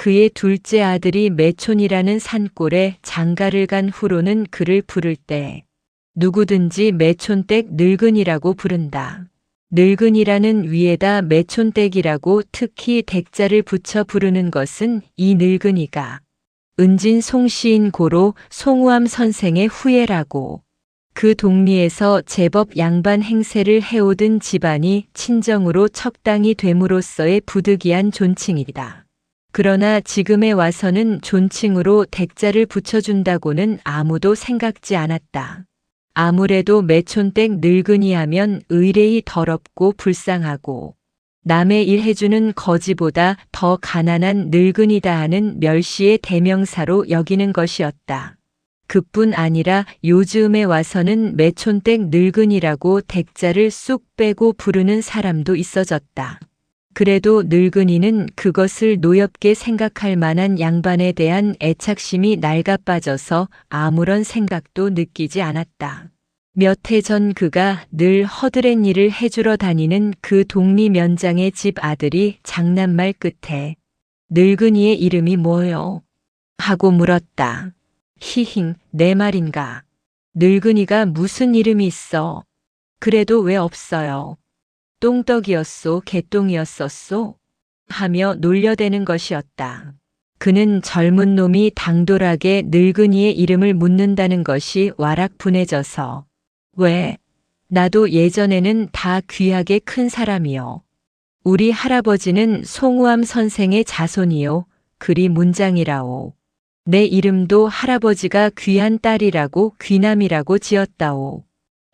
그의 둘째 아들이 매촌이라는 산골에 장가를 간 후로는 그를 부를 때 누구든지 매촌댁 늙은이라고 부른다. 늙은이라는 위에다 매촌댁이라고 특히 댁자를 붙여 부르는 것은 이 늙은이가 은진 송시인 고로 송우암 선생의 후예라고 그 동리에서 제법 양반 행세를 해오던 집안이 친정으로 척당이 됨으로써의 부득이한 존칭이다. 그러나 지금에 와서는 존칭으로 댁자를 붙여준다고는 아무도 생각지 않았다. 아무래도 매촌댁 늙은이 하면 의례히 더럽고 불쌍하고 남의 일 해주는 거지보다 더 가난한 늙은이다 하는 멸시의 대명사로 여기는 것이었다. 그뿐 아니라 요즘에 와서는 매촌댁 늙은이라고 댁자를 쑥 빼고 부르는 사람도 있어졌다. 그래도 늙은이는 그것을 노엽게 생각할 만한 양반에 대한 애착심이 낡아 빠져서 아무런 생각도 느끼지 않았다. 몇 해 전 그가 늘 허드렛 일을 해주러 다니는 그 동리 면장의 집 아들이 장난말 끝에 늙은이의 이름이 뭐요? 하고 물었다. 히힝, 내 말인가. 늙은이가 무슨 이름이 있어? 그래도 왜 없어요? 똥떡이었소, 개똥이었었소? 하며 놀려대는 것이었다. 그는 젊은 놈이 당돌하게 늙은이의 이름을 묻는다는 것이 와락 분해져서 왜? 나도 예전에는 다 귀하게 큰 사람이요. 우리 할아버지는 송우암 선생의 자손이요. 그리 문장이라오. 내 이름도 할아버지가 귀한 딸이라고 귀남이라고 지었다오.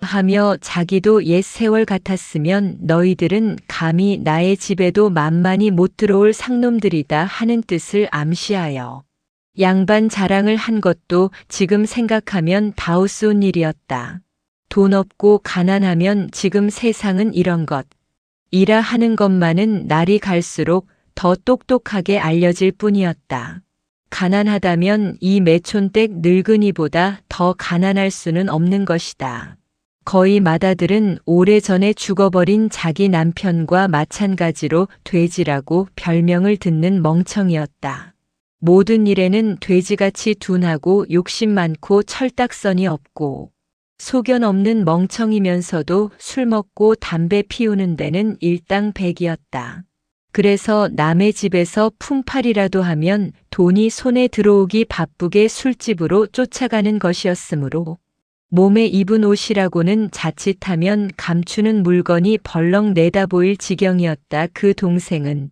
하며 자기도 옛 세월 같았으면 너희들은 감히 나의 집에도 만만히 못 들어올 상놈들이다 하는 뜻을 암시하여 양반 자랑을 한 것도 지금 생각하면 다우스운 일이었다. 돈 없고 가난하면 지금 세상은 이런 것. 이라 하는 것만은 날이 갈수록 더 똑똑하게 알려질 뿐이었다. 가난하다면 이 매촌댁 늙은이보다 더 가난할 수는 없는 것이다. 거의 맏아들은 오래전에 죽어버린 자기 남편과 마찬가지로 돼지라고 별명을 듣는 멍청이었다. 모든 일에는 돼지같이 둔하고 욕심 많고 철딱선이 없고 소견 없는 멍청이면서도 술 먹고 담배 피우는 데는 일당백이었다. 그래서 남의 집에서 품팔이라도 하면 돈이 손에 들어오기 바쁘게 술집으로 쫓아가는 것이었으므로 몸에 입은 옷이라고는 자칫하면 감추는 물건이 벌렁 내다보일 지경이었다. 그 동생은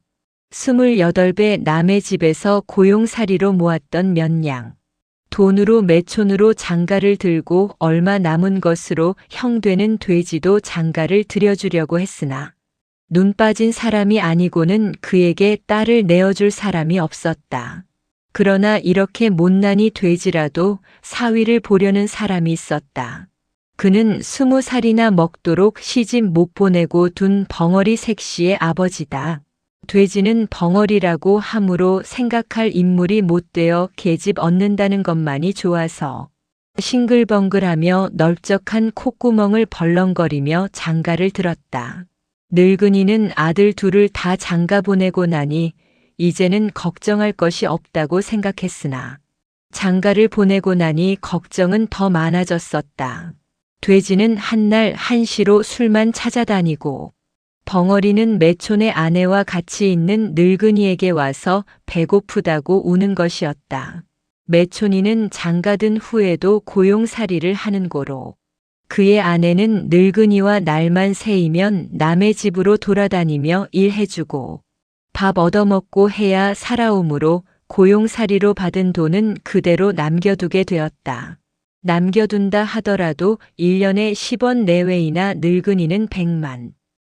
28배 남의 집에서 고용살이로 모았던 몇냥 돈으로 매촌으로 장가를 들고 얼마 남은 것으로 형되는 돼지도 장가를 들여주려고 했으나 눈 빠진 사람이 아니고는 그에게 딸을 내어줄 사람이 없었다. 그러나 이렇게 못난이 돼지라도 사위를 보려는 사람이 있었다. 그는 20살이나 먹도록 시집 못 보내고 둔 벙어리 색시의 아버지다. 돼지는 벙어리라고 함으로 생각할 인물이 못되어 계집 얻는다는 것만이 좋아서 싱글벙글하며 넓적한 콧구멍을 벌렁거리며 장가를 들었다. 늙은이는 아들 둘을 다 장가 보내고 나니 이제는 걱정할 것이 없다고 생각했으나 장가를 보내고 나니 걱정은 더 많아졌었다. 돼지는 한날 한시로 술만 찾아다니고 벙어리는 매촌의 아내와 같이 있는 늙은이에게 와서 배고프다고 우는 것이었다. 매촌이는 장가든 후에도 고용살이를 하는 고로 그의 아내는 늙은이와 날만 새이면 남의 집으로 돌아다니며 일해주고 밥 얻어먹고 해야 살아오므로 고용살이로 받은 돈은 그대로 남겨두게 되었다. 남겨둔다 하더라도 1년에 10원 내외이나 늙은이는 100만.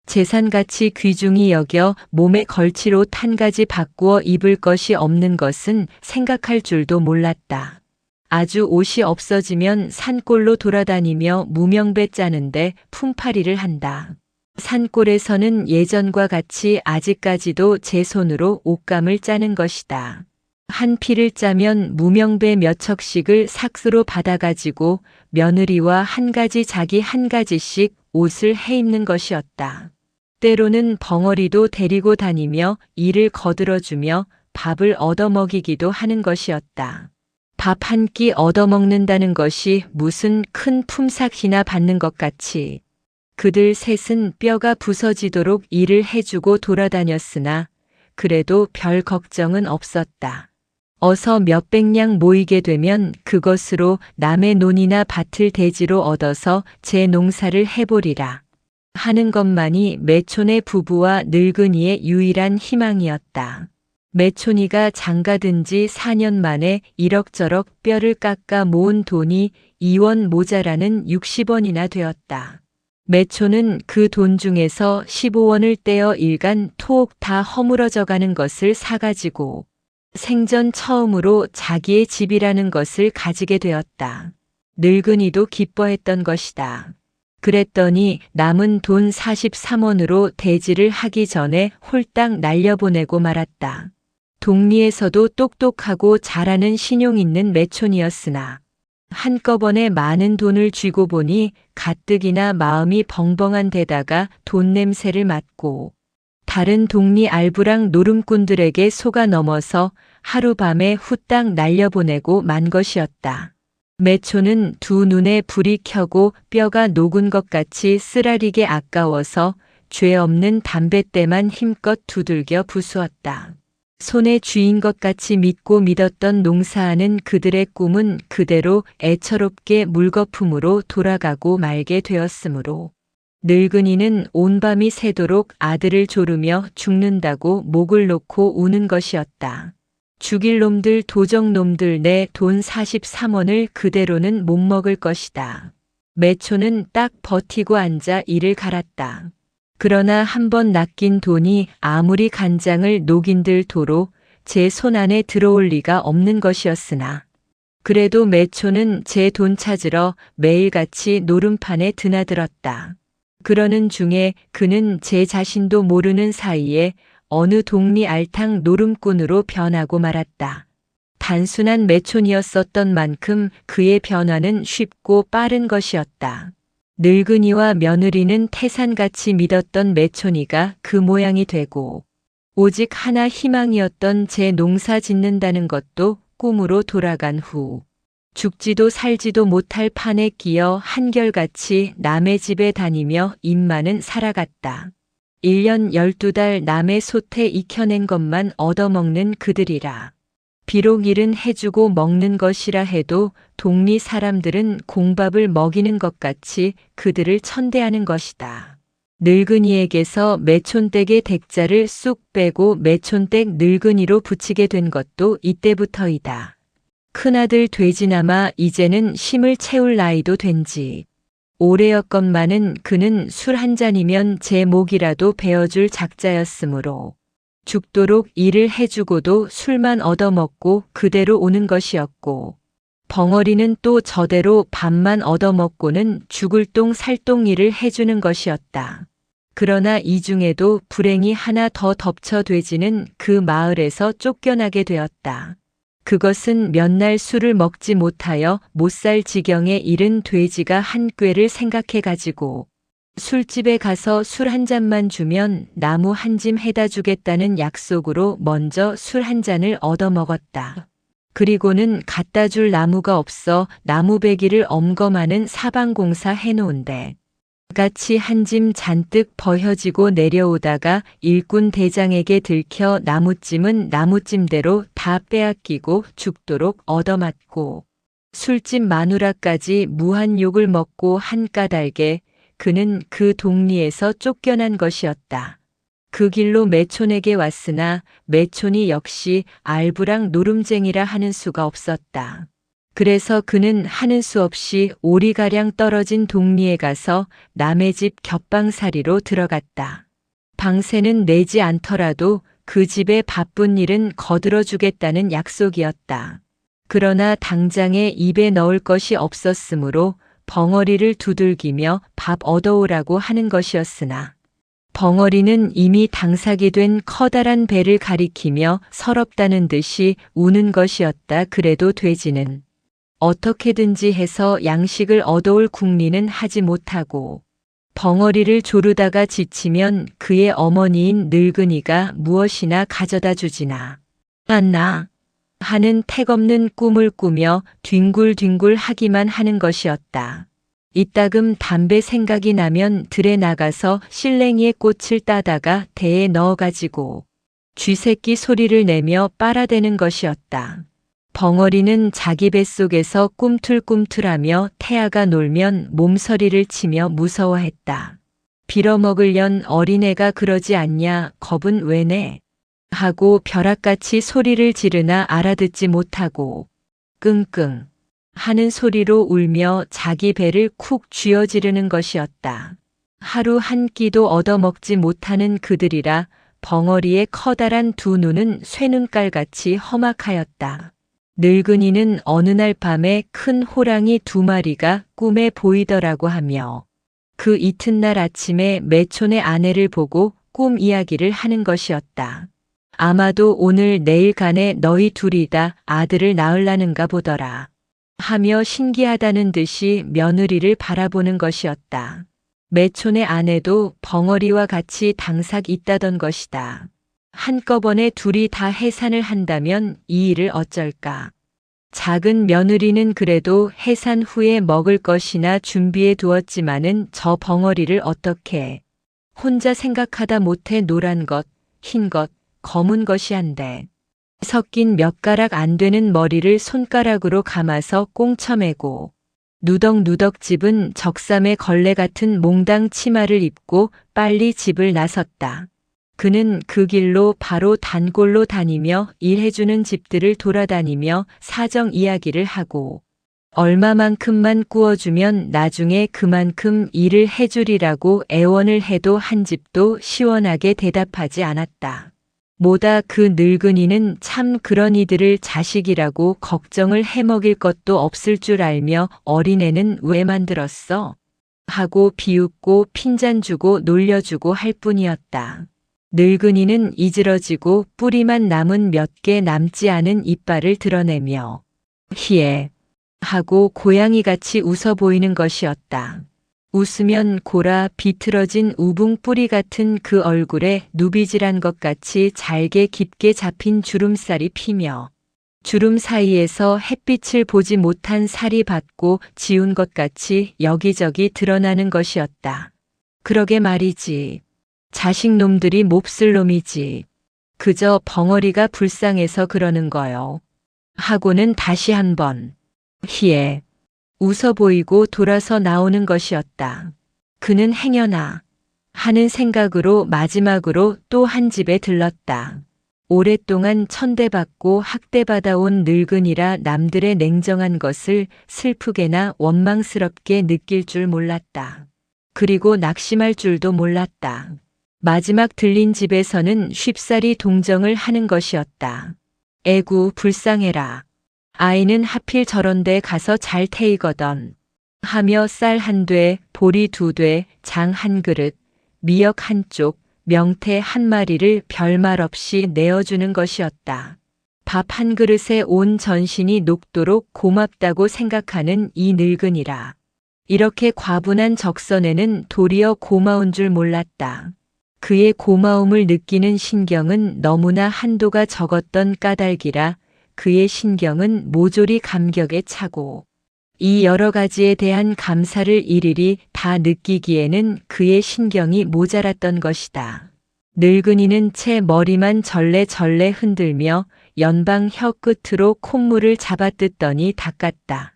재산같이 귀중히 여겨 몸에 걸칠 옷 한 가지 바꾸어 입을 것이 없는 것은 생각할 줄도 몰랐다. 아주 옷이 없어지면 산골로 돌아다니며 무명배 짜는데 품팔이를 한다. 산골에서는 예전과 같이 아직까지도 제 손으로 옷감을 짜는 것이다. 한 피를 짜면 무명배 몇 척씩을 삭스로 받아가지고 며느리와 한 가지 자기 한 가지씩 옷을 해입는 것이었다. 때로는 벙어리도 데리고 다니며 일을 거들어주며 밥을 얻어먹이기도 하는 것이었다. 밥 한 끼 얻어먹는다는 것이 무슨 큰 품삯이나 받는 것 같이 그들 셋은 뼈가 부서지도록 일을 해주고 돌아다녔으나 그래도 별 걱정은 없었다. 어서 몇백 냥 모이게 되면 그것으로 남의 논이나 밭을 대지로 얻어서 제 농사를 해보리라 하는 것만이 매촌의 부부와 늙은이의 유일한 희망이었다. 매촌이가 장가든 지 4년 만에 이럭저럭 뼈를 깎아 모은 돈이 2원 모자라는 60원이나 되었다. 매촌은 그 돈 중에서 15원을 떼어 일간 톡 다 허물어져 가는 것을 사가지고 생전 처음으로 자기의 집이라는 것을 가지게 되었다. 늙은이도 기뻐했던 것이다. 그랬더니 남은 돈 43원으로 대지를 하기 전에 홀딱 날려보내고 말았다. 동리에서도 똑똑하고 잘하는 신용 있는 매촌이었으나 한꺼번에 많은 돈을 쥐고 보니 가뜩이나 마음이 벙벙한 데다가 돈 냄새를 맡고 다른 동리 알부랑 노름꾼들에게 속아 넘어서 하룻밤에 후딱 날려보내고 만 것이었다. 매촌은 두 눈에 불이 켜고 뼈가 녹은 것 같이 쓰라리게 아까워서 죄 없는 담뱃대만 힘껏 두들겨 부수었다. 손에 쥐인 것 같이 믿고 믿었던 농사하는 그들의 꿈은 그대로 애처롭게 물거품으로 돌아가고 말게 되었으므로 늙은이는 온 밤이 새도록 아들을 조르며 죽는다고 목을 놓고 우는 것이었다. 죽일 놈들 도적놈들 내 돈 43원을 그대로는 못 먹을 것이다. 매초는 딱 버티고 앉아 이를 갈았다. 그러나 한번 낚인 돈이 아무리 간장을 녹인들 도로 제 손 안에 들어올 리가 없는 것이었으나 그래도 매초는 제 돈 찾으러 매일같이 노름판에 드나들었다. 그러는 중에 그는 제 자신도 모르는 사이에 어느 동리 알탕 노름꾼으로 변하고 말았다. 단순한 매촌이었었던 만큼 그의 변화는 쉽고 빠른 것이었다. 늙은이와 며느리는 태산같이 믿었던 매촌이가 그 모양이 되고 오직 하나 희망이었던 제 농사 짓는다는 것도 꿈으로 돌아간 후 죽지도 살지도 못할 판에 끼어 한결같이 남의 집에 다니며 입만은 살아갔다. 1년 12달 남의 솥에 익혀낸 것만 얻어먹는 그들이라. 비록 일은 해주고 먹는 것이라 해도 동리 사람들은 공밥을 먹이는 것 같이 그들을 천대하는 것이다. 늙은이에게서 매촌댁의 댁자를 쑥 빼고 매촌댁 늙은이로 붙이게 된 것도 이때부터이다. 큰아들 돼지나마 이제는 심을 채울 나이도 된지 오래였건만은 그는 술 한 잔이면 제 목이라도 베어줄 작자였으므로 죽도록 일을 해주고도 술만 얻어먹고 그대로 오는 것이었고 벙어리는 또 저대로 밥만 얻어먹고는 죽을 똥 살똥 일을 해주는 것이었다. 그러나 이 중에도 불행이 하나 더 덮쳐 돼지는 그 마을에서 쫓겨나게 되었다. 그것은 몇 날 술을 먹지 못하여 못 살 지경에 이른 돼지가 한 꾀를 생각해가지고 술집에 가서 술 한 잔만 주면 나무 한 짐 해다 주겠다는 약속으로 먼저 술 한 잔을 얻어먹었다. 그리고는 갖다 줄 나무가 없어 나무배기를 엄검하는 사방공사 해놓은데 같이 한 짐 잔뜩 버혀지고 내려오다가 일꾼 대장에게 들켜 나무찜은 나무찜대로 다 빼앗기고 죽도록 얻어맞고 술집 마누라까지 무한 욕을 먹고 한 까닭에 그는 그 동리에서 쫓겨난 것이었다. 그 길로 매촌에게 왔으나 매촌이 역시 알부랑 노름쟁이라 하는 수가 없었다. 그래서 그는 하는 수 없이 오리가량 떨어진 동리에 가서 남의 집 겹방살이로 들어갔다. 방세는 내지 않더라도 그 집의 바쁜 일은 거들어 주겠다는 약속이었다. 그러나 당장에 입에 넣을 것이 없었으므로 벙어리를 두들기며 밥 얻어오라고 하는 것이었으나 벙어리는 이미 당사게 된 커다란 배를 가리키며 서럽다는 듯이 우는 것이었다. 그래도 돼지는 어떻게든지 해서 양식을 얻어올 궁리는 하지 못하고 벙어리를 조르다가 지치면 그의 어머니인 늙은이가 무엇이나 가져다 주지나 안나 하는 택없는 꿈을 꾸며 뒹굴뒹굴 하기만 하는 것이었다. 이따금 담배 생각이 나면 들에 나가서 실랭이의 꽃을 따다가 대에 넣어가지고 쥐새끼 소리를 내며 빨아대는 것이었다. 벙어리는 자기 뱃속에서 꿈틀꿈틀하며 태아가 놀면 몸서리를 치며 무서워했다. 빌어먹으련 어린애가 그러지 않냐, 겁은 왜 내? 하고 벼락같이 소리를 지르나 알아듣지 못하고 끙끙 하는 소리로 울며 자기 배를 쿡 쥐어지르는 것이었다. 하루 한 끼도 얻어먹지 못하는 그들이라 벙어리의 커다란 두 눈은 쇠눈깔같이 험악하였다. 늙은이는 어느 날 밤에 큰 호랑이 2마리가 꿈에 보이더라고 하며 그 이튿날 아침에 매촌의 아내를 보고 꿈 이야기를 하는 것이었다. 아마도 오늘 내일 간에 너희 둘이 다 아들을 낳으려는가 보더라 하며 신기하다는 듯이 며느리를 바라보는 것이었다. 매촌의 아내도 벙어리와 같이 당삭 있다던 것이다. 한꺼번에 둘이 다 해산을 한다면 이 일을 어쩔까. 작은 며느리는 그래도 해산 후에 먹을 것이나 준비해 두었지만은 저 벙어리를 어떻게 혼자 생각하다 못해 노란 것, 흰 것, 검은 것이 한데 섞인 몇 가락 안 되는 머리를 손가락으로 감아서 꽁쳐매고 누덕누덕 집은 적삼의 걸레 같은 몽당 치마를 입고 빨리 집을 나섰다. 그는 그 길로 바로 단골로 다니며 일해주는 집들을 돌아다니며 사정 이야기를 하고 얼마만큼만 구워주면 나중에 그만큼 일을 해주리라고 애원을 해도 한 집도 시원하게 대답하지 않았다. 뭐다 그 늙은이는 참 그런 이들을 자식이라고 걱정을 해먹일 것도 없을 줄 알며 어린애는 왜 만들었어? 하고 비웃고 핀잔 주고 놀려주고 할 뿐이었다. 늙은이는 이지러지고 뿌리만 남은 몇 개 남지 않은 이빨을 드러내며 희애 하고 고양이같이 웃어 보이는 것이었다. 웃으면 고라 비틀어진 우붕 뿌리 같은 그 얼굴에 누비질한 것 같이 잘게 깊게 잡힌 주름살이 피며 주름 사이에서 햇빛을 보지 못한 살이 받고 지운 것 같이 여기저기 드러나는 것이었다. 그러게 말이지. 자식놈들이 몹쓸 놈이지. 그저 벙어리가 불쌍해서 그러는 거요. 하고는 다시 한번 희애 웃어 보이고 돌아서 나오는 것이었다. 그는 행여나 하는 생각으로 마지막으로 또 한 집에 들렀다. 오랫동안 천대받고 학대받아온 늙은이라 남들의 냉정한 것을 슬프게나 원망스럽게 느낄 줄 몰랐다. 그리고 낙심할 줄도 몰랐다. 마지막 들린 집에서는 쉽사리 동정을 하는 것이었다. 에구 불쌍해라. 아이는 하필 저런 데 가서 잘 테이거든 하며 쌀 한 돼, 보리 2돼, 장 한 그릇, 미역 한 쪽, 명태 한 마리를 별말 없이 내어주는 것이었다. 밥 한 그릇에 온 전신이 녹도록 고맙다고 생각하는 이 늙은이라. 이렇게 과분한 적선에는 도리어 고마운 줄 몰랐다. 그의 고마움을 느끼는 신경은 너무나 한도가 적었던 까닭이라 그의 신경은 모조리 감격에 차고 이 여러 가지에 대한 감사를 일일이 다 느끼기에는 그의 신경이 모자랐던 것이다. 늙은이는 채 머리만 절레절레 흔들며 연방 혀 끝으로 콧물을 잡아뜯더니 닦았다.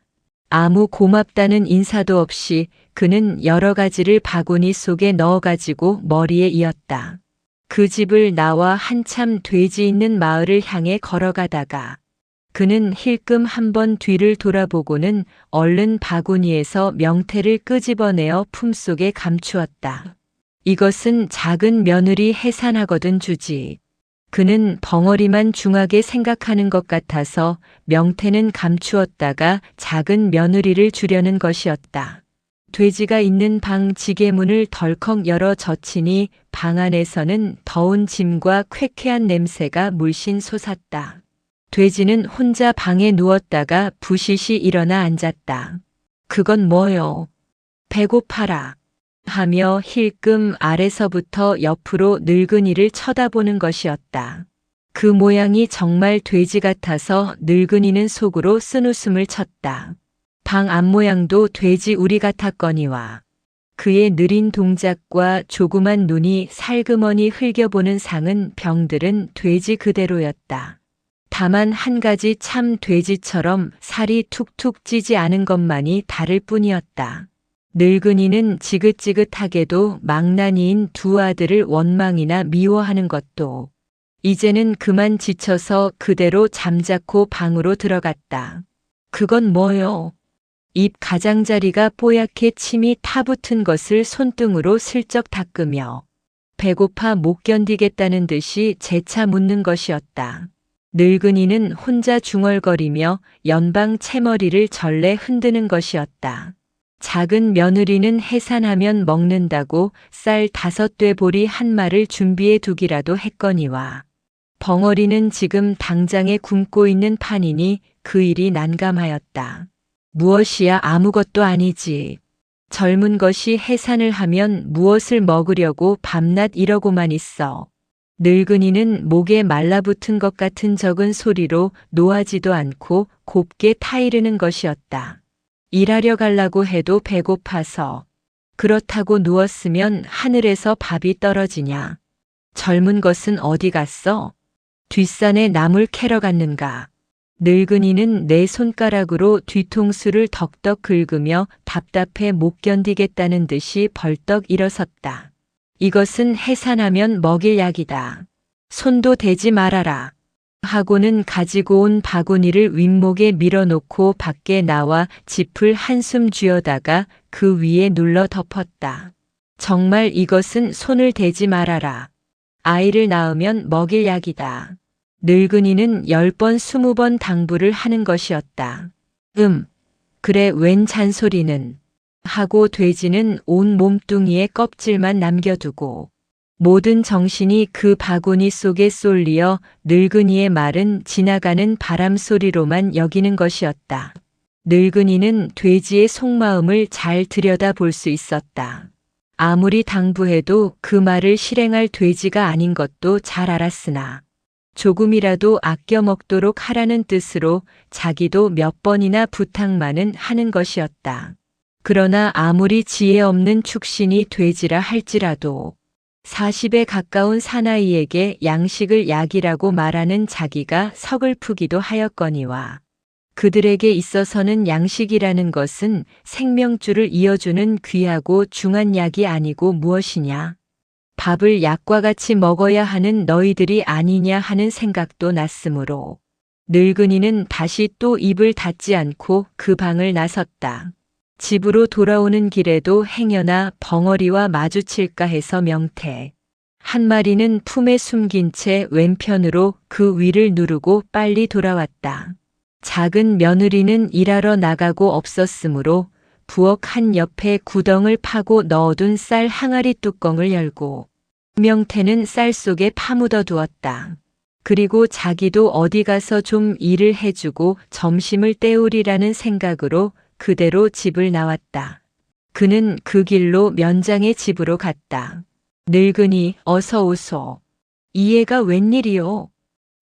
아무 고맙다는 인사도 없이 그는 여러 가지를 바구니 속에 넣어가지고 머리에 이었다. 그 집을 나와 한참 돼지 있는 마을을 향해 걸어가다가 그는 힐끔 한번 뒤를 돌아보고는 얼른 바구니에서 명태를 끄집어내어 품속에 감추었다. 이것은 작은 며느리 해산하거든 주지. 그는 벙어리만 중하게 생각하는 것 같아서 명태는 감추었다가 작은 며느리를 주려는 것이었다. 돼지가 있는 방 지게문을 덜컥 열어 젖히니 방 안에서는 더운 짐과 쾌쾌한 냄새가 물씬 솟았다. 돼지는 혼자 방에 누웠다가 부시시 일어나 앉았다. 그건 뭐요? 배고파라. 하며 힐끔 아래서부터 옆으로 늙은이를 쳐다보는 것이었다. 그 모양이 정말 돼지 같아서 늙은이는 속으로 쓴웃음을 쳤다. 방 앞모양도 돼지 우리 같았거니와 그의 느린 동작과 조그만 눈이 살그머니 흘겨보는 상은 병들은 돼지 그대로였다. 다만 한 가지 참 돼지처럼 살이 툭툭 찌지 않은 것만이 다를 뿐이었다. 늙은이는 지긋지긋하게도 망나니인 두 아들을 원망이나 미워하는 것도 이제는 그만 지쳐서 그대로 잠자코 방으로 들어갔다. 그건 뭐요? 입 가장자리가 뽀얗게 침이 타붙은 것을 손등으로 슬쩍 닦으며 배고파 못 견디겠다는 듯이 재차 묻는 것이었다. 늙은이는 혼자 중얼거리며 연방 채머리를 절레 흔드는 것이었다. 작은 며느리는 해산하면 먹는다고 쌀 5돼 보리 한 마를 준비해 두기라도 했거니와 벙어리는 지금 당장에 굶고 있는 판이니 그 일이 난감하였다. 무엇이야 아무것도 아니지. 젊은 것이 해산을 하면 무엇을 먹으려고 밤낮 이러고만 있어. 늙은이는 목에 말라붙은 것 같은 적은 소리로 노하지도 않고 곱게 타이르는 것이었다. 일하려 갈라고 해도 배고파서. 그렇다고 누웠으면 하늘에서 밥이 떨어지냐. 젊은 것은 어디 갔어? 뒷산에 나물 캐러 갔는가. 늙은이는 내 손가락으로 뒤통수를 덕덕 긁으며 답답해 못 견디겠다는 듯이 벌떡 일어섰다. 이것은 해산하면 먹일 약이다. 손도 대지 말아라. 하고는 가지고 온 바구니를 윗목에 밀어놓고 밖에 나와 짚을 한숨 쥐어다가 그 위에 눌러 덮었다. 정말 이것은 손을 대지 말아라. 아이를 낳으면 먹일 약이다. 늙은이는 10번 20번 당부를 하는 것이었다. 그래 웬 잔소리는. 하고 돼지는 온 몸뚱이에 껍질만 남겨두고 모든 정신이 그 바구니 속에 쏠리어 늙은이의 말은 지나가는 바람 소리로만 여기는 것이었다. 늙은이는 돼지의 속마음을 잘 들여다볼 수 있었다. 아무리 당부해도 그 말을 실행할 돼지가 아닌 것도 잘 알았으나 조금이라도 아껴 먹도록 하라는 뜻으로 자기도 몇 번이나 부탁만은 하는 것이었다. 그러나 아무리 지혜 없는 축신이 돼지라 할지라도 40에 가까운 사나이에게 양식을 약이라고 말하는 자기가 서글프기도 하였거니와 그들에게 있어서는 양식이라는 것은 생명줄을 이어주는 귀하고 중한 약이 아니고 무엇이냐. 밥을 약과 같이 먹어야 하는 너희들이 아니냐 하는 생각도 났으므로 늙은이는 다시 또 입을 닫지 않고 그 방을 나섰다. 집으로 돌아오는 길에도 행여나 벙어리와 마주칠까 해서 명태. 한 마리는 품에 숨긴 채 왼편으로 그 위를 누르고 빨리 돌아왔다. 작은 며느리는 일하러 나가고 없었으므로 부엌 한 옆에 구덩을 파고 넣어둔 쌀 항아리 뚜껑을 열고 명태는 쌀 속에 파묻어 두었다. 그리고 자기도 어디 가서 좀 일을 해주고 점심을 때우리라는 생각으로 그대로 집을 나왔다. 그는 그 길로 면장의 집으로 갔다. 늙은이 어서 오소. 이 애가 웬일이요?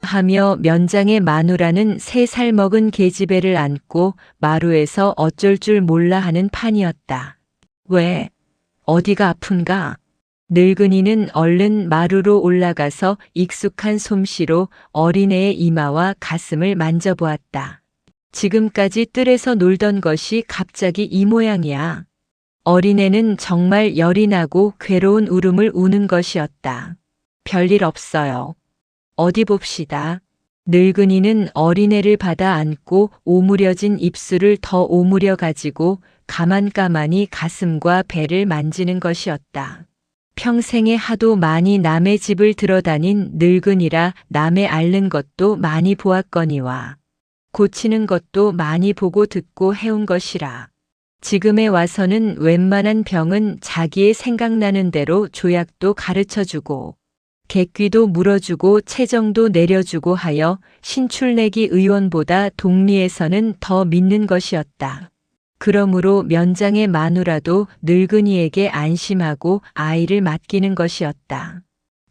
하며 면장의 마누라는 3살 먹은 계집애를 안고 마루에서 어쩔 줄 몰라 하는 판이었다. 왜? 어디가 아픈가? 늙은이는 얼른 마루로 올라가서 익숙한 솜씨로 어린애의 이마와 가슴을 만져보았다. 지금까지 뜰에서 놀던 것이 갑자기 이 모양이야. 어린애는 정말 열이 나고 괴로운 울음을 우는 것이었다. 별일 없어요. 어디 봅시다. 늙은이는 어린애를 받아 안고 오므려진 입술을 더 오므려 가지고 가만가만히 가슴과 배를 만지는 것이었다. 평생에 하도 많이 남의 집을 들어다닌 늙은이라 남의 앓는 것도 많이 보았거니와 고치는 것도 많이 보고 듣고 해온 것이라 지금에 와서는 웬만한 병은 자기의 생각나는 대로 조약도 가르쳐주고 객귀도 물어주고 체정도 내려주고 하여 신출내기 의원보다 동리에서는 더 믿는 것이었다. 그러므로 면장의 마누라도 늙은이에게 안심하고 아이를 맡기는 것이었다.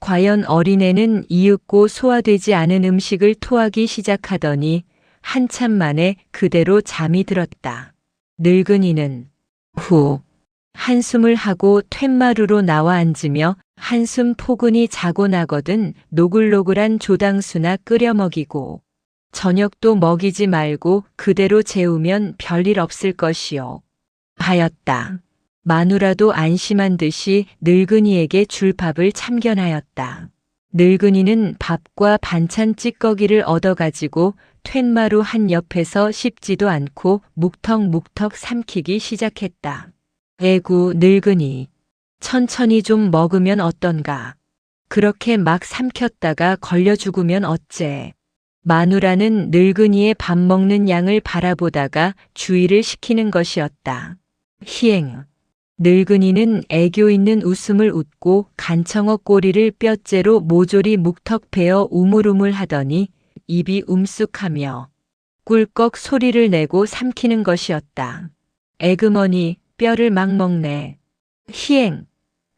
과연 어린애는 이윽고 소화되지 않은 음식을 토하기 시작하더니 한참 만에 그대로 잠이 들었다. 늙은이는 후 한숨을 하고 툇마루로 나와 앉으며 한숨 포근히 자고 나거든 노글노글한 조당수나 끓여 먹이고 저녁도 먹이지 말고 그대로 재우면 별일 없을 것이요. 하였다. 마누라도 안심한 듯이 늙은이에게 줄 밥을 참견하였다. 늙은이는 밥과 반찬 찌꺼기를 얻어가지고 툇마루 한 옆에서 씹지도 않고 묵턱묵턱 삼키기 시작했다. 에구 늙은이, 천천히 좀 먹으면 어떤가. 그렇게 막 삼켰다가 걸려 죽으면 어째. 마누라는 늙은이의 밥 먹는 양을 바라보다가 주의를 시키는 것이었다. 희행. 늙은이는 애교 있는 웃음을 웃고 간청어 꼬리를 뼈째로 모조리 묵턱 베어 우물우물 하더니 입이 움쑥하며 꿀꺽 소리를 내고 삼키는 것이었다. 에그머니 뼈를 막 먹네. 희행.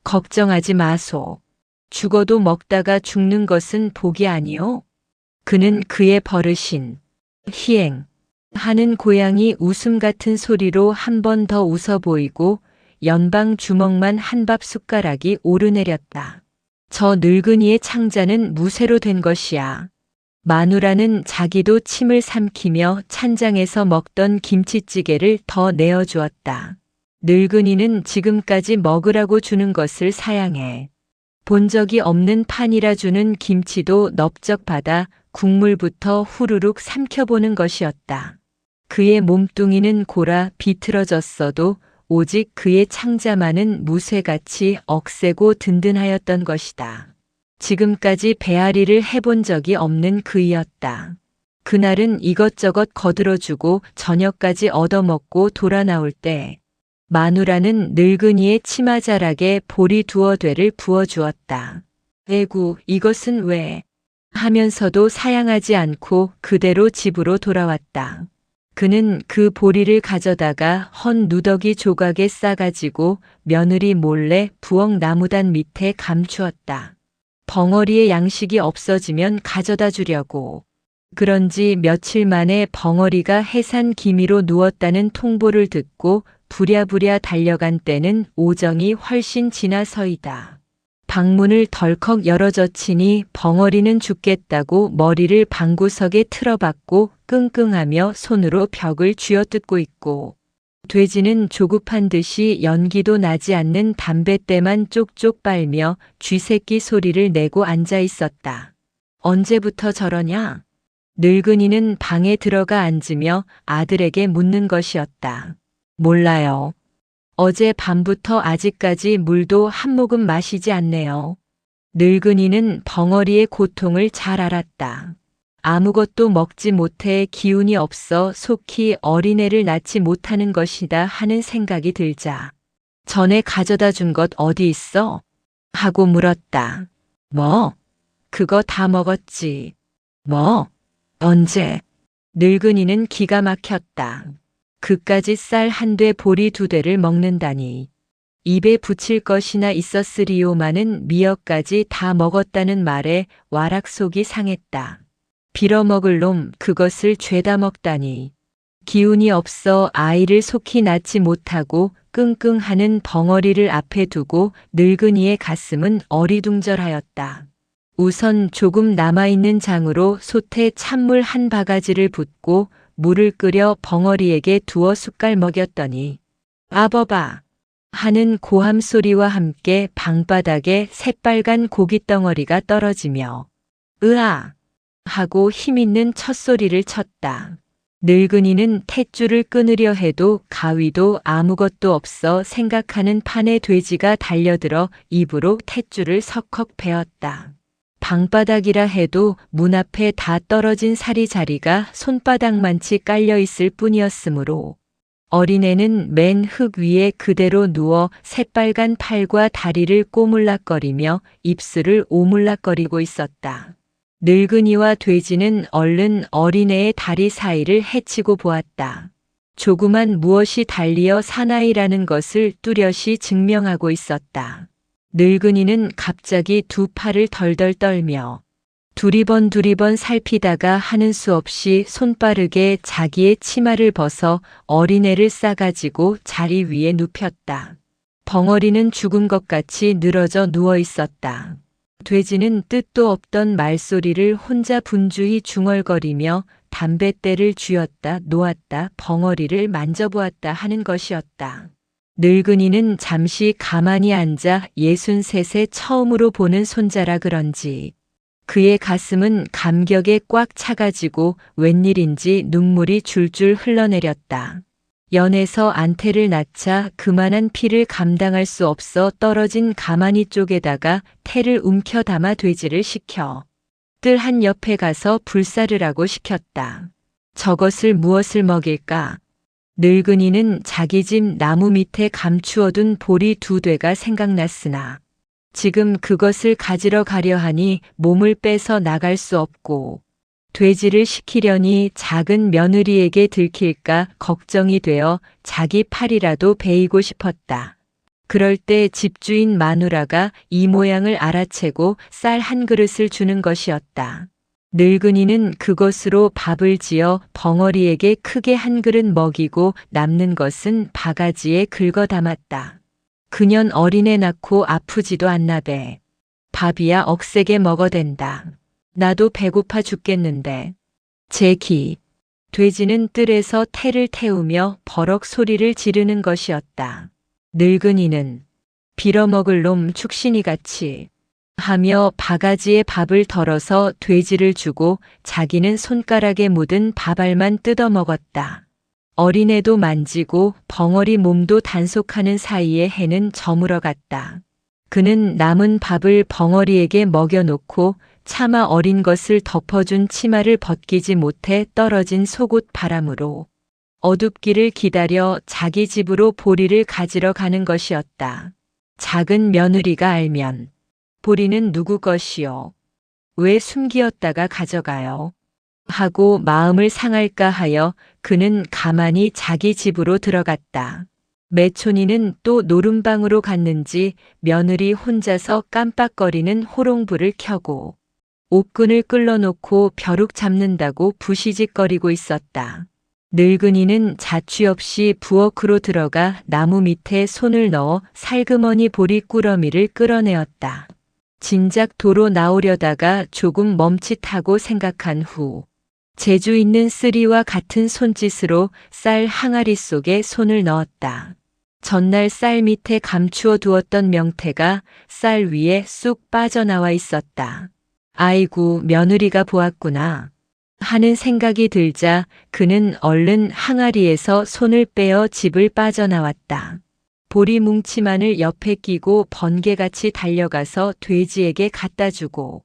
걱정하지 마소. 죽어도 먹다가 죽는 것은 복이 아니오. 그는 그의 버릇인 희행 하는 고양이 웃음 같은 소리로 한 번 더 웃어 보이고 연방 주먹만 한밥 숟가락이 오르내렸다. 저 늙은이의 창자는 무쇠로 된 것이야. 마누라는 자기도 침을 삼키며 찬장에서 먹던 김치찌개를 더 내어주었다. 늙은이는 지금까지 먹으라고 주는 것을 사양해. 본 적이 없는 판이라 주는 김치도 넙적 받아 국물부터 후루룩 삼켜보는 것이었다. 그의 몸뚱이는 골아 비틀어졌어도 오직 그의 창자만은 무쇠같이 억세고 든든하였던 것이다. 지금까지 배앓이를 해본 적이 없는 그이였다. 그날은 이것저것 거들어주고 저녁까지 얻어먹고 돌아 나올 때 마누라는 늙은이의 치마자락에 보리두어대를 부어주었다. 에구, 이것은 왜? 하면서도 사양하지 않고 그대로 집으로 돌아왔다. 그는 그 보리를 가져다가 헌 누더기 조각에 싸가지고 며느리 몰래 부엌 나무단 밑에 감추었다. 벙어리의 양식이 없어지면 가져다 주려고. 그런지 며칠 만에 벙어리가 해산 기미로 누웠다는 통보를 듣고 부랴부랴 달려간 때는 오정이 훨씬 지나서이다. 방문을 덜컥 열어젖히니 벙어리는 죽겠다고 머리를 방구석에 틀어박고 끙끙하며 손으로 벽을 쥐어뜯고 있고 돼지는 조급한 듯이 연기도 나지 않는 담뱃대만 쪽쪽 빨며 쥐새끼 소리를 내고 앉아 있었다. 언제부터 저러냐? 늙은이는 방에 들어가 앉으며 아들에게 묻는 것이었다. 몰라요. 어제 밤부터 아직까지 물도 한 모금 마시지 않네요. 늙은이는 벙어리의 고통을 잘 알았다. 아무것도 먹지 못해 기운이 없어 속히 어린애를 낳지 못하는 것이다 하는 생각이 들자 전에 가져다 준 것 어디 있어? 하고 물었다. 뭐? 그거 다 먹었지. 뭐? 언제? 늙은이는 기가 막혔다. 그까짓 쌀 한 대 보리 두 대를 먹는다니. 입에 붙일 것이나 있었으리요마는 미역까지 다 먹었다는 말에 와락 속이 상했다. 빌어먹을 놈 그것을 죄다 먹다니. 기운이 없어 아이를 속히 낳지 못하고 끙끙하는 벙어리를 앞에 두고 늙은이의 가슴은 어리둥절하였다. 우선 조금 남아있는 장으로 솥에 찬물 한 바가지를 붓고 물을 끓여 벙어리에게 두어 숟갈 먹였더니 아버바 하는 고함 소리와 함께 방바닥에 새빨간 고깃덩어리가 떨어지며 으아 하고 힘있는 첫소리를 쳤다. 늙은이는 탯줄을 끊으려 해도 가위도 아무것도 없어 생각하는 판에 돼지가 달려들어 입으로 탯줄을 석컥 베었다. 방바닥이라 해도 문 앞에 다 떨어진 사리자리가 손바닥만치 깔려 있을 뿐이었으므로 어린애는 맨 흙 위에 그대로 누워 새빨간 팔과 다리를 꼬물락거리며 입술을 오물락거리고 있었다. 늙은이와 돼지는 얼른 어린애의 다리 사이를 헤치고 보았다. 조그만 무엇이 달리어 사나이라는 것을 뚜렷이 증명하고 있었다. 늙은이는 갑자기 두 팔을 덜덜 떨며 두리번 살피다가 하는 수 없이 손빠르게 자기의 치마를 벗어 어린애를 싸가지고 자리 위에 눕혔다. 벙어리는 죽은 것 같이 늘어져 누워 있었다. 돼지는 뜻도 없던 말소리를 혼자 분주히 중얼거리며 담뱃대를 쥐었다 놓았다 벙어리를 만져보았다 하는 것이었다. 늙은이는 잠시 가만히 앉아 63세 처음으로 보는 손자라 그런지 그의 가슴은 감격에 꽉 차가지고 웬일인지 눈물이 줄줄 흘러내렸다. 연에서 안태를 낳자 그만한 피를 감당할 수 없어 떨어진 가마니 쪽에다가 태를 움켜 담아 돼지를 시켜 뜰 한 옆에 가서 불사르라고 시켰다. 저것을 무엇을 먹일까? 늙은이는 자기 집 나무 밑에 감추어둔 보리 두 대가 생각났으나 지금 그것을 가지러 가려 하니 몸을 빼서 나갈 수 없고 돼지를 시키려니 작은 며느리에게 들킬까 걱정이 되어 자기 팔이라도 베이고 싶었다. 그럴 때 집주인 마누라가 이 모양을 알아채고 쌀 한 그릇을 주는 것이었다. 늙은이는 그것으로 밥을 지어 벙어리에게 크게 한 그릇 먹이고 남는 것은 바가지에 긁어 담았다. 그년 어린애 낳고 아프지도 않나배. 밥이야 억세게 먹어댄다. 나도 배고파 죽겠는데. 제기. 돼지는 뜰에서 태를 태우며 버럭 소리를 지르는 것이었다. 늙은이는 빌어먹을 놈 축신이같이 하며 바가지에 밥을 덜어서 돼지를 주고 자기는 손가락에 묻은 밥알만 뜯어 먹었다. 어린애도 만지고 벙어리 몸도 단속하는 사이에 해는 저물어 갔다. 그는 남은 밥을 벙어리에게 먹여놓고 차마 어린 것을 덮어준 치마를 벗기지 못해 떨어진 속옷 바람으로 어둡기를 기다려 자기 집으로 보리를 가지러 가는 것이었다. 작은 며느리가 알면 보리는 누구 것이요? 왜 숨기었다가 가져가요? 하고 마음을 상할까 하여 그는 가만히 자기 집으로 들어갔다. 매촌이는 또 노름방으로 갔는지 며느리 혼자서 깜빡거리는 호롱불을 켜고 옥근을 끌어놓고 벼룩 잡는다고 부시직거리고 있었다. 늙은이는 자취 없이 부엌으로 들어가 나무 밑에 손을 넣어 살그머니 보리 꾸러미를 끌어내었다. 진작 도로 나오려다가 조금 멈칫하고 생각한 후 재주 있는 쓰리와 같은 손짓으로 쌀 항아리 속에 손을 넣었다. 전날 쌀 밑에 감추어 두었던 명태가 쌀 위에 쑥 빠져나와 있었다. 아이고, 며느리가 보았구나 하는 생각이 들자 그는 얼른 항아리에서 손을 빼어 집을 빠져나왔다. 보리 뭉치만을 옆에 끼고 번개같이 달려가서 돼지에게 갖다 주고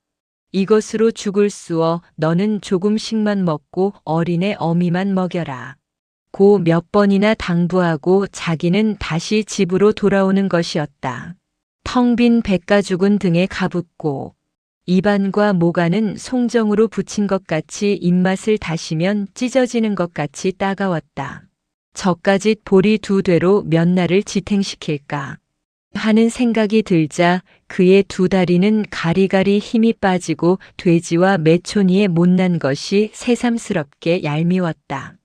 이것으로 죽을 쑤어 너는 조금씩만 먹고 어린애 어미만 먹여라. 고 몇 번이나 당부하고 자기는 다시 집으로 돌아오는 것이었다. 텅 빈 백가죽은 등에 가붙고 입안과 모가는 송정으로 붙인 것 같이 입맛을 다시면 찢어지는 것 같이 따가웠다. 저까짓 보리 두 대로 몇 날을 지탱시킬까 하는 생각이 들자 그의 두 다리는 가리가리 힘이 빠지고 돼지와 매촌이의 못난 것이 새삼스럽게 얄미웠다.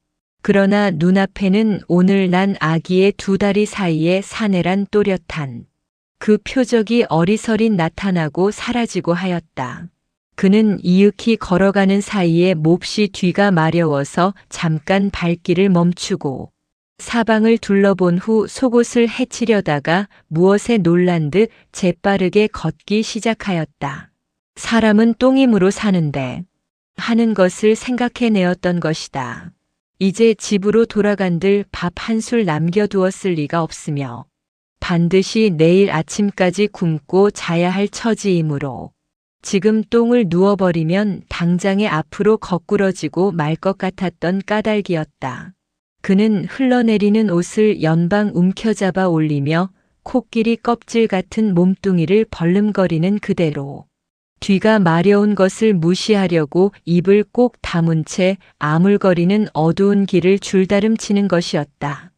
그러나 눈앞에는 오늘 난 아기의 두 다리 사이에 사내란 또렷한 그 표적이 어리서리 나타나고 사라지고 하였다. 그는 이윽히 걸어가는 사이에 몹시 뒤가 마려워서 잠깐 발길을 멈추고 사방을 둘러본 후 속옷을 헤치려다가 무엇에 놀란 듯 재빠르게 걷기 시작하였다. 사람은 똥임으로 사는데 하는 것을 생각해내었던 것이다. 이제 집으로 돌아간들 밥 한 술 남겨두었을 리가 없으며 반드시 내일 아침까지 굶고 자야 할 처지이므로 지금 똥을 누워버리면 당장에 앞으로 거꾸러지고 말 것 같았던 까닭이었다. 그는 흘러내리는 옷을 연방 움켜잡아 올리며 코끼리 껍질 같은 몸뚱이를 벌름거리는 그대로 뒤가 마려운 것을 무시하려고 입을 꼭 다문 채 아물거리는 어두운 길을 줄다름치는 것이었다.